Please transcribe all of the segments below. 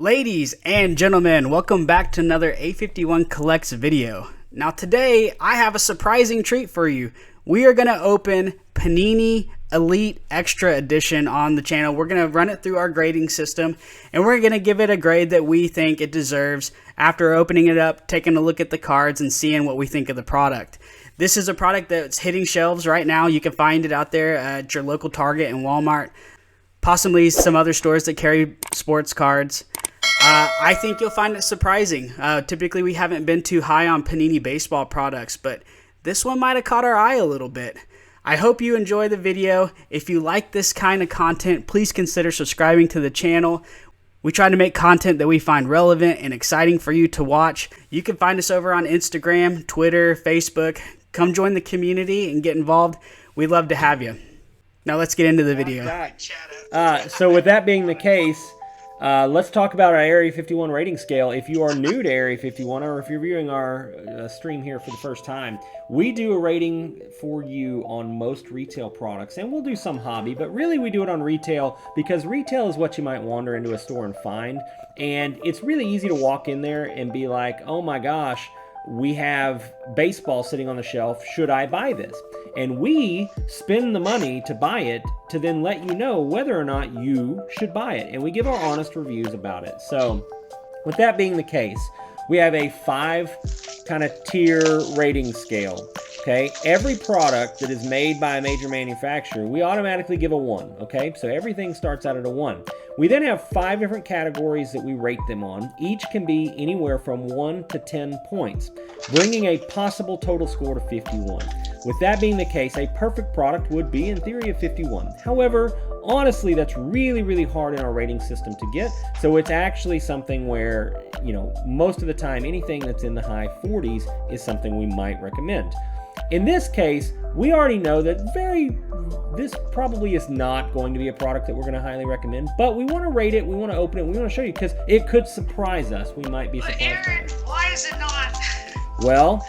Ladies and gentlemen, welcome back to another A51Collects video. Now today, I have a surprising treat for you. We are going to open Panini Elite Extra Edition on the channel. We're going to run it through our grading system, and we're going to give it a grade that we think it deserves after opening it up, taking a look at the cards, and seeing what we think of the product. This is a product that's hitting shelves right now. You can find it out there at your local Target and Walmart, possibly some other stores that carry sports cards. I think you'll find it surprising. Typically, we haven't been too high on Panini baseball products, but this one might have caught our eye a little bit. I hope you enjoy the video. If you like this kind of content, please consider subscribing to the channel. We try to make content that we find relevant and exciting for you to watch. You can find us over on Instagram, Twitter, Facebook. Come join the community and get involved. We'd love to have you. Now let's get into the video. So with that being the case, let's talk about our Area 51 rating scale. If you are new to Area 51, or if you're viewing our stream here for the first time, we do a rating for you on most retail products, and we'll do some hobby, but really we do it on retail because retail is what you might wander into a store and find, and it's really easy to walk in there and be like, oh my gosh, we have baseball sitting on the shelf, should I buy this? And we spend the money to buy it to then let you know whether or not you should buy it. And we give our honest reviews about it. So with that being the case, we have a 5 kind of tier rating scale. Okay, every product that is made by a major manufacturer, we automatically give a 1. Okay, so everything starts out at a 1. We then have 5 different categories that we rate them on. Each can be anywhere from 1 to 10 points, bringing a possible total score to 51. With that being the case, a perfect product would be, in theory, a 51. However, honestly, that's really, really hard in our rating system to get. So it's actually something where, you know, most of the time, anything that's in the high 40s is something we might recommend. In this case, we already know that this probably is not going to be a product that we're going to highly recommend, but we want to rate it, we want to open it, we want to show you because it could surprise us. We might be surprised. Aaron, why is it not? Well,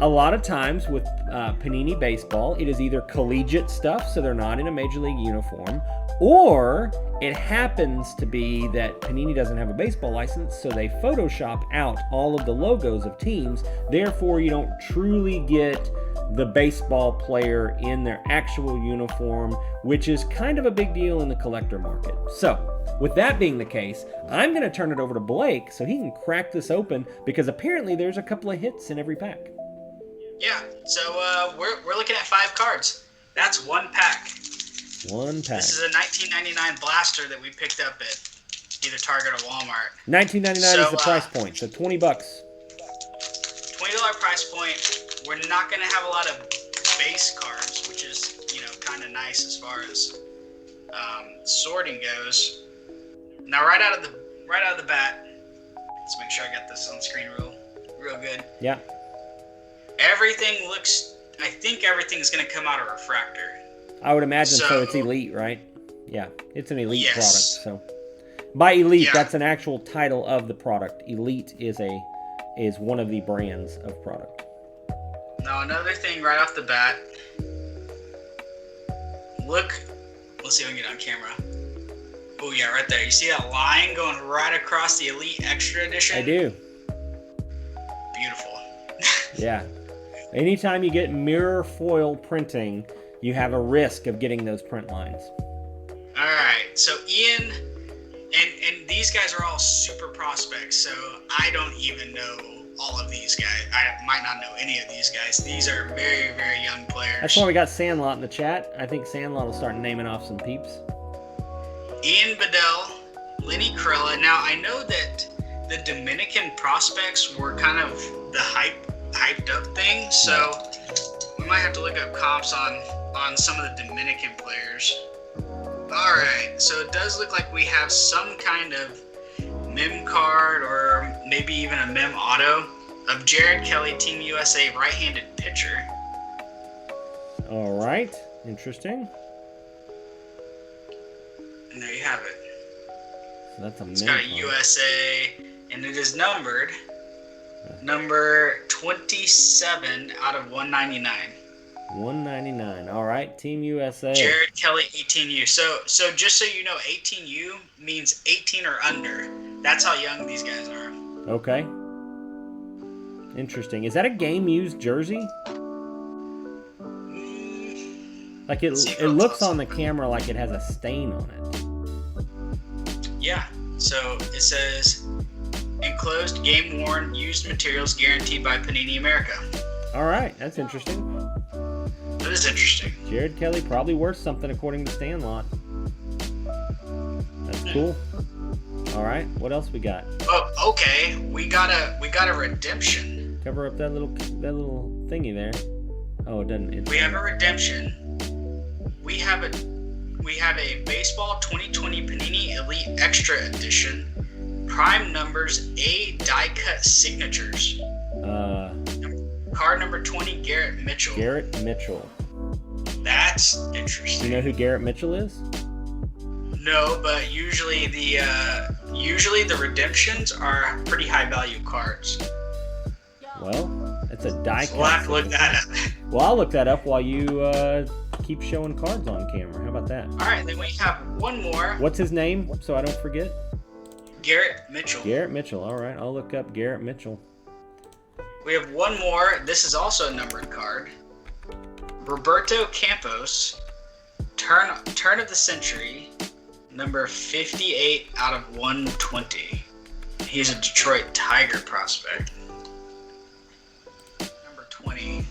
a lot of times with Panini baseball, it is either collegiate stuff, so they're not in a major league uniform, or it happens to be that Panini doesn't have a baseball license, so they Photoshop out all of the logos of teams. Therefore, you don't truly get the baseball player in their actual uniform, which is kind of a big deal in the collector market. So, with that being the case, I'm going to turn it over to Blake so he can crack this open, because apparently there's a couple of hits in every pack. Yeah, so we're looking at 5 cards. That's 1 pack. 1 pack. This is a 1999 blaster that we picked up at either Target or Walmart. $19.99 is the price point, so $20. $20 price point. We're not going to have a lot of base cards, which is, you know, kind of nice as far as sorting goes. Now, right out of the bat, let's make sure I got this on screen real good. Yeah. Everything looks. I think everything's going to come out of refractor. I would imagine so. It's elite, right? Yeah, it's an elite product. So, by elite, that's an actual title of the product. Elite is one of the brands of product. Now, another thing right off the bat. Look, let's see if we can get on camera. Oh yeah, right there. You see that line going right across the Elite Extra Edition? I do. Beautiful. Yeah. Anytime you get mirror foil printing, you have a risk of getting those print lines. All right, so Ian, and these guys are all super prospects, so I don't even know all of these guys. I might not know any of these guys. These are very, very young players. That's why we got Sandlot in the chat. I think Sandlot will start naming off some peeps. Ian Bedell, Lenny Krella. Now, I know that the Dominican prospects were kind of the hyped up thing, so we might have to look up comps on some of the Dominican players. Alright, so it does look like we have some kind of mem card or maybe even a mem auto of Jared Kelly, Team USA right-handed pitcher. Alright, interesting. And there you have it. So that's a mem It's got a card. USA, and it is numbered number 27 out of 199. $1.99. All right, Team USA. Jared Kelly 18U. So just so you know, 18U means 18 or under. That's how young these guys are. Okay. Interesting. Is that a game-used jersey? Like it looks on the camera like it has a stain on it. Yeah. So it says enclosed, game worn, used materials guaranteed by Panini America. All right, that's interesting. That is interesting. Jared Kelly probably worth something according to Stanlot. That's cool. All right, what else we got? Oh, okay. We got a redemption. Cover up that little thingy there. Oh, it doesn't. We have a redemption. We have a baseball 2020 Panini Elite Extra Edition, prime numbers A die cut signatures. Card number 20, Garrett Mitchell. Garrett Mitchell. That's interesting. Do you know who Garrett Mitchell is? No, but usually the redemptions are pretty high value cards. Well, it's a die cut. We'll have to look that up. Well, I'll look that up while you keep showing cards on camera. How about that? All right, then we have one more. What's his name, so I don't forget? Garrett Mitchell. Garrett Mitchell. All right, I'll look up Garrett Mitchell. We have one more. This is also a numbered card. Roberto Campos, turn of the century, number 58 out of 120. He's a Detroit Tiger prospect. Number 20.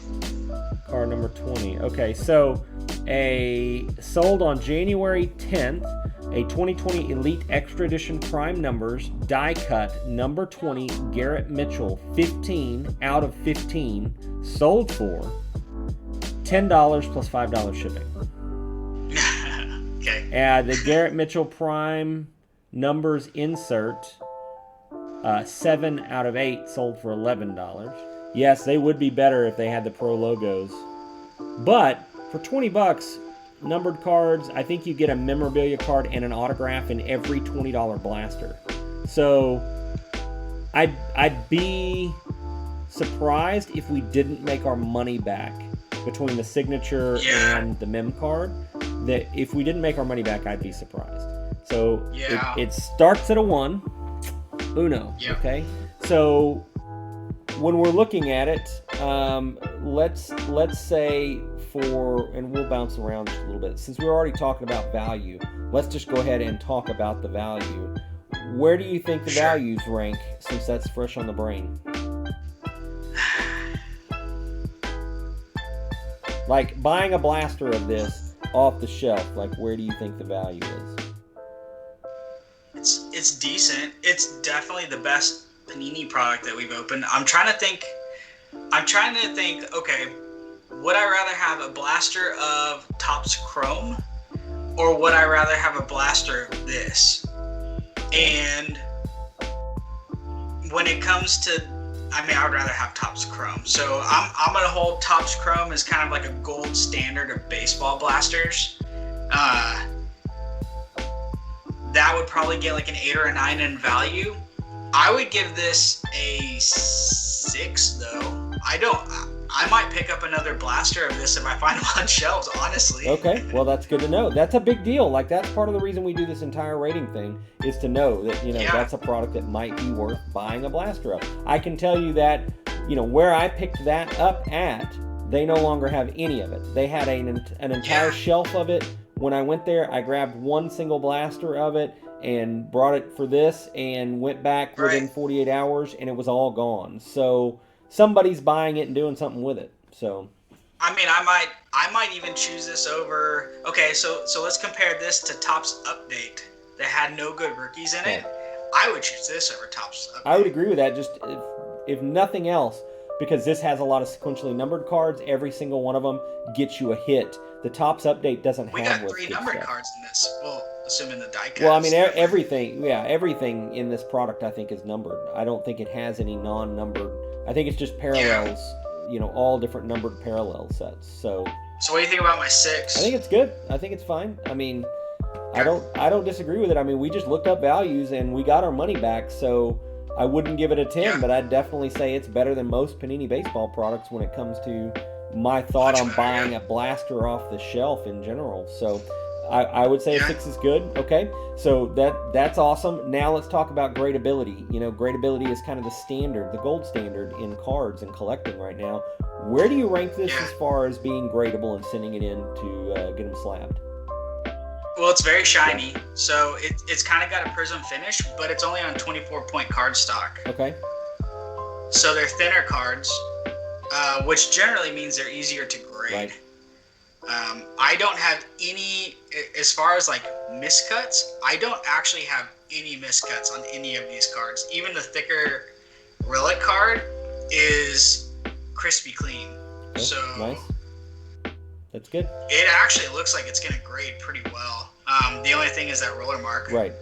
Card number 20. Okay, so sold on January 10th, a 2020 Elite Extra Edition Prime Numbers die cut number 20 Garrett Mitchell, 15 out of 15, sold for $10 plus $5 shipping. Okay. The Garrett Mitchell Prime Numbers insert, 7 out of 8, sold for $11. Yes, they would be better if they had the pro logos. But for $20, numbered cards, I think you get a memorabilia card and an autograph in every $20 blaster. So I'd be surprised if we didn't make our money back between the signature and the mem card. That if we didn't make our money back, I'd be surprised. So it starts at a 1. Uno. Yep. Okay. So when we're looking at it, let's say and we'll bounce around just a little bit. Since we're already talking about value, let's just go ahead and talk about the value. Where do you think the values rank, since that's fresh on the brain? Like buying a blaster of this off the shelf, like where do you think the value is? It's decent. It's definitely the best Panini product that we've opened. I'm trying to think, okay, would I rather have a blaster of Topps Chrome, or would I rather have a blaster of this? And when it comes to, I would rather have Topps Chrome. So I'm gonna hold Topps Chrome as kind of like a gold standard of baseball blasters. That would probably get like an 8 or a 9 in value. I would give this a 6 though. I might pick up another blaster of this if I find them on shelves, honestly. Okay, well that's good to know. That's a big deal. Like that's part of the reason we do this entire rating thing, is to know that, that's a product that might be worth buying a blaster of. I can tell you that, where I picked that up at, they no longer have any of it. They had an entire shelf of it. When I went there, I grabbed one single blaster of it and brought it for this and went back within 48 hours and it was all gone. So somebody's buying it and doing something with it. So I might even choose this over. Okay, so let's compare this to Topps Update that had no good rookies in it. I would choose this over Topps Update. I would agree with that, just if nothing else, because this has a lot of sequentially numbered cards. Every single one of them gets you a hit. The Topps Update doesn't we have got 3 numbered cards in this. Well, assuming the die cuts. Well, everything in this product I think is numbered. I don't think it has any non-numbered. I think it's just parallels, all different numbered parallel sets. So what do you think about my 6? I think it's good. I think it's fine. I don't disagree with it. We just looked up values and we got our money back. So I wouldn't give it a 10, but I'd definitely say it's better than most Panini baseball products when it comes to my thought Much on better, buying yeah. a blaster off the shelf in general. So I would say a Yeah. 6 is good. Okay, so that's awesome. Now let's talk about gradability. You know, gradability is kind of the standard, the gold standard in cards and collecting right now. Where do you rank this Yeah. as far as being gradable and sending it in to get them slabbed? Well, it's very shiny, so it's kind of got a prism finish, but it's only on 24-point cardstock. Okay. So they're thinner cards, which generally means they're easier to grade. Right. I don't have any, as far as like miscuts, I don't actually have any miscuts on any of these cards. Even the thicker relic card is crispy clean. Okay. So Nice. That's good. it actually looks like it's going to grade pretty well. The only thing is that roller mark. Right.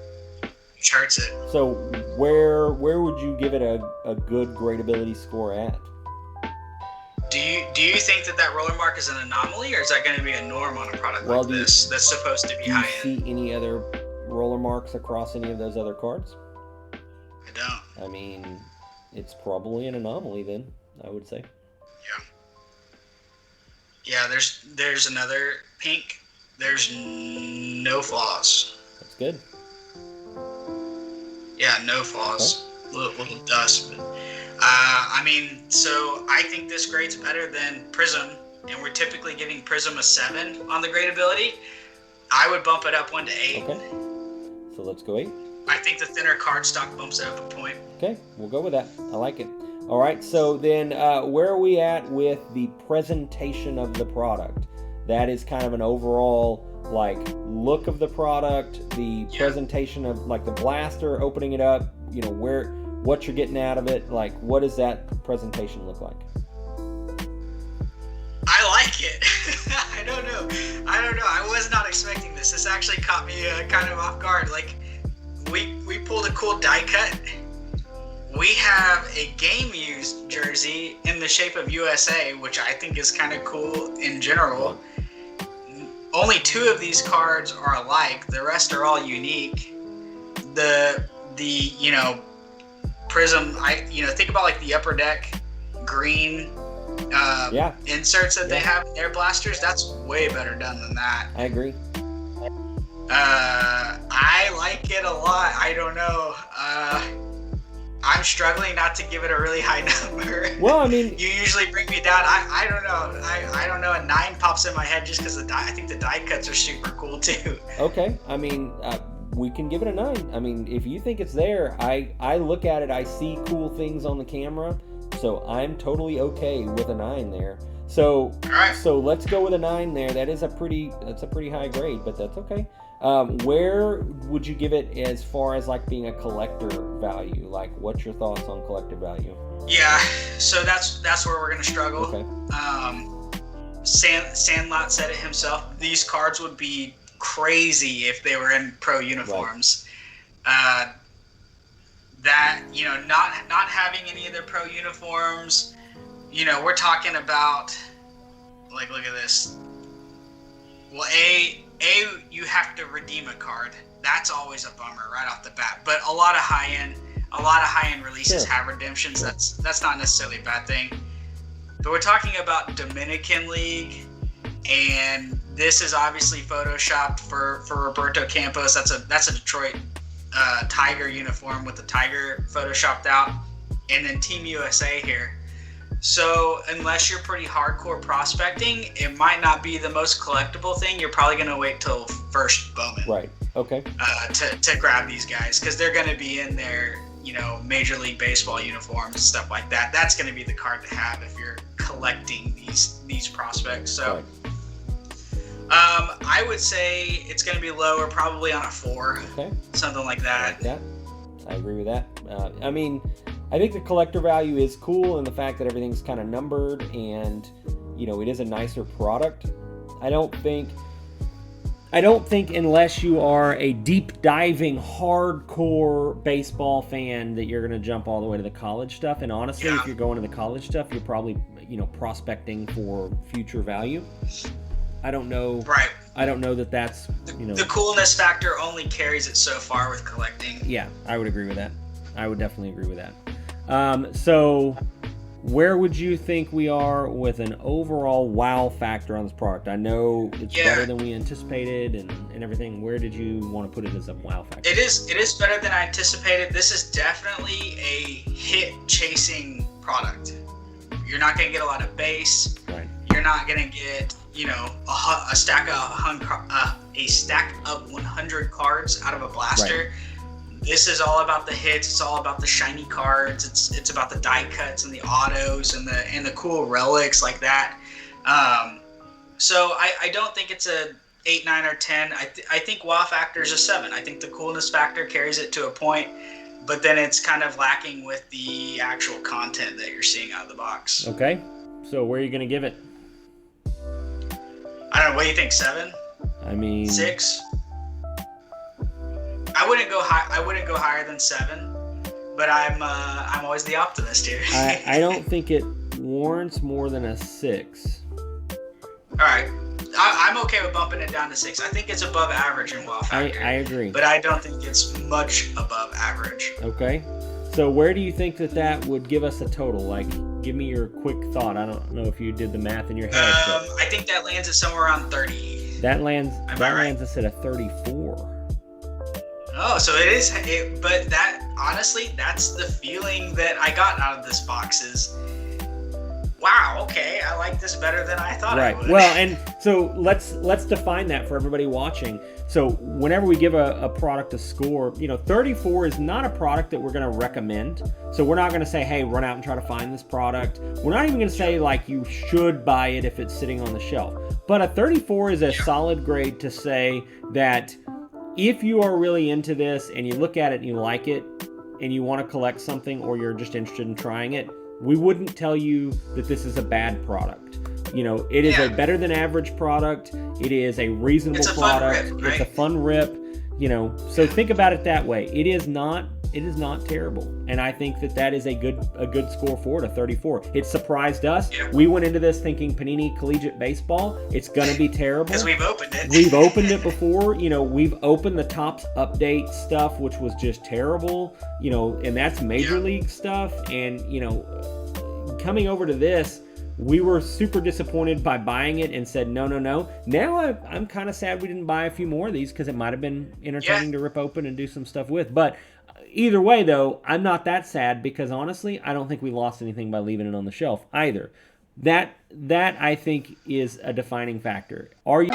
Which hurts it. So where would you give it a good gradability score at? Do you think that roller mark is an anomaly, or is that going to be a norm on a product like this that's supposed to be Do you high end? see any other roller marks across any of those other cards? I don't. I mean, it's probably an anomaly then, I would say. Yeah, there's another pink. There's no flaws. That's good. Yeah, no flaws. Little dust, but I mean, so I think this grade's better than Prism, and we're typically giving Prism a 7 on the gradability. I would bump it up 1 to 8. Okay. So let's go 8. I think the thinner cardstock bumps it up a point. Okay, we'll go with that. I like it. All right, so then where are we at with the presentation of the product? That is kind of an overall like look of the product, the presentation of like the blaster, opening it up, you know, what you're getting out of it, like what does that presentation look like? I like it. I don't know. I was not expecting this. This actually caught me kind of off guard. Like we pulled a cool die cut. We have a game used jersey in the shape of USA, which I think is kind of cool in general. Only 2 of these cards are alike. The rest are all unique. The you know, Prism, think about like the Upper Deck green inserts that they have in their blasters. That's way better done than that. I agree. I like it a lot. I don't know. I'm struggling not to give it a really high number. Well, I mean, you usually bring me down. I don't know. I don't know. A 9 pops in my head just because I think the die cuts are super cool too. Okay. I mean, we can give it a 9. I mean, if you think it's there, I look at it, I see cool things on the camera, so I'm totally okay with a 9 there. So, so let's go with a 9 there. That's a pretty high grade, but that's okay. Where would you give it as far as like being a collector value? Like, what's your thoughts on collector value? Yeah, so that's where we're gonna struggle. Okay. Sandlot said it himself. These cards would be crazy if they were in pro uniforms. Right. That not having any of their pro uniforms. We're talking about like, look at this. Well, you have to redeem a card. That's always a bummer right off the bat. But a lot of high-end releases have redemptions. That's not necessarily a bad thing. But we're talking about Dominican League, and this is obviously photoshopped for Roberto Campos. That's a Detroit Tiger uniform with the tiger photoshopped out, and then Team USA here. So unless you're pretty hardcore prospecting, it might not be the most collectible thing. You're probably going to wait till first Bowman. Right. Okay. To grab these guys, because they're going to be in their Major League Baseball uniforms and stuff like that. That's going to be the card to have if you're collecting these prospects. So I would say it's going to be lower, probably on a 4. Okay. Something like that. I agree with that. I mean, I think the collector value is cool, and the fact that everything's kind of numbered and it is a nicer product. I don't think unless you are a deep diving hardcore baseball fan that you're going to jump all the way to the college stuff. And honestly, if you're going to the college stuff, you're probably prospecting for future value. I don't know. Right. I don't know that's the coolness factor only carries it so far with collecting. Yeah, I would agree with that. I would definitely agree with that. So where would you think we are with an overall wow factor on this product? I know it's better than we anticipated and everything. Where did you want to put it as a wow factor? It is better than I anticipated. This is definitely a hit chasing product. You're not going to get a lot of base. Right. You're not going to get, a stack of 100 cards out of a blaster. Right. This is all about the hits. It's all about the shiny cards. It's about the die cuts and the autos and the cool relics like that. So I don't think it's a 8, 9, or 10. I think wow factor is a 7. I think the coolness factor carries it to a point, but then it's kind of lacking with the actual content that you're seeing out of the box. Okay. So where are you going to give it? I don't know. What do you think? 7? I mean, 6. I wouldn't go high. I wouldn't go higher than 7, but I'm always the optimist here. I don't think it warrants more than a 6. All right, I'm okay with bumping it down to 6. I think it's above average in wow factor. I agree, but I don't think it's much above average. Okay, so where do you think that would give us a total? Like, give me your quick thought. I don't know if you did the math in your head. I think that lands at somewhere around 30. That lands us at a 34. Oh, so it is. But that, honestly, that's the feeling that I got out of this box is, wow, okay, I like this better than I thought I would. Well, and so let's define that for everybody watching. So whenever we give a product a score, 34 is not a product that we're going to recommend. So we're not going to say, hey, run out and try to find this product. We're not even going to say, like, you should buy it if it's sitting on the shelf. But a 34 is a solid grade to say that if you are really into this and you look at it and you like it and you want to collect something or you're just interested in trying it, we wouldn't tell you that this is a bad product. It is a better than average product. It is a reasonable product. Fun rip, right? It's a fun rip. So think about it that way. It is not terrible. And I think that is a good score for it, a 34. It surprised us. Yeah. We went into this thinking Panini Collegiate Baseball, it's going to be terrible. Because we've opened it. We've opened it before. We've opened the Topps Update stuff, which was just terrible. And that's Major League stuff. And, coming over to this, we were super disappointed by buying it and said, no. Now I'm kind of sad we didn't buy a few more of these because it might have been entertaining to rip open and do some stuff with. But either way, though, I'm not that sad because, honestly, I don't think we lost anything by leaving it on the shelf either. That I think is a defining factor. Are you...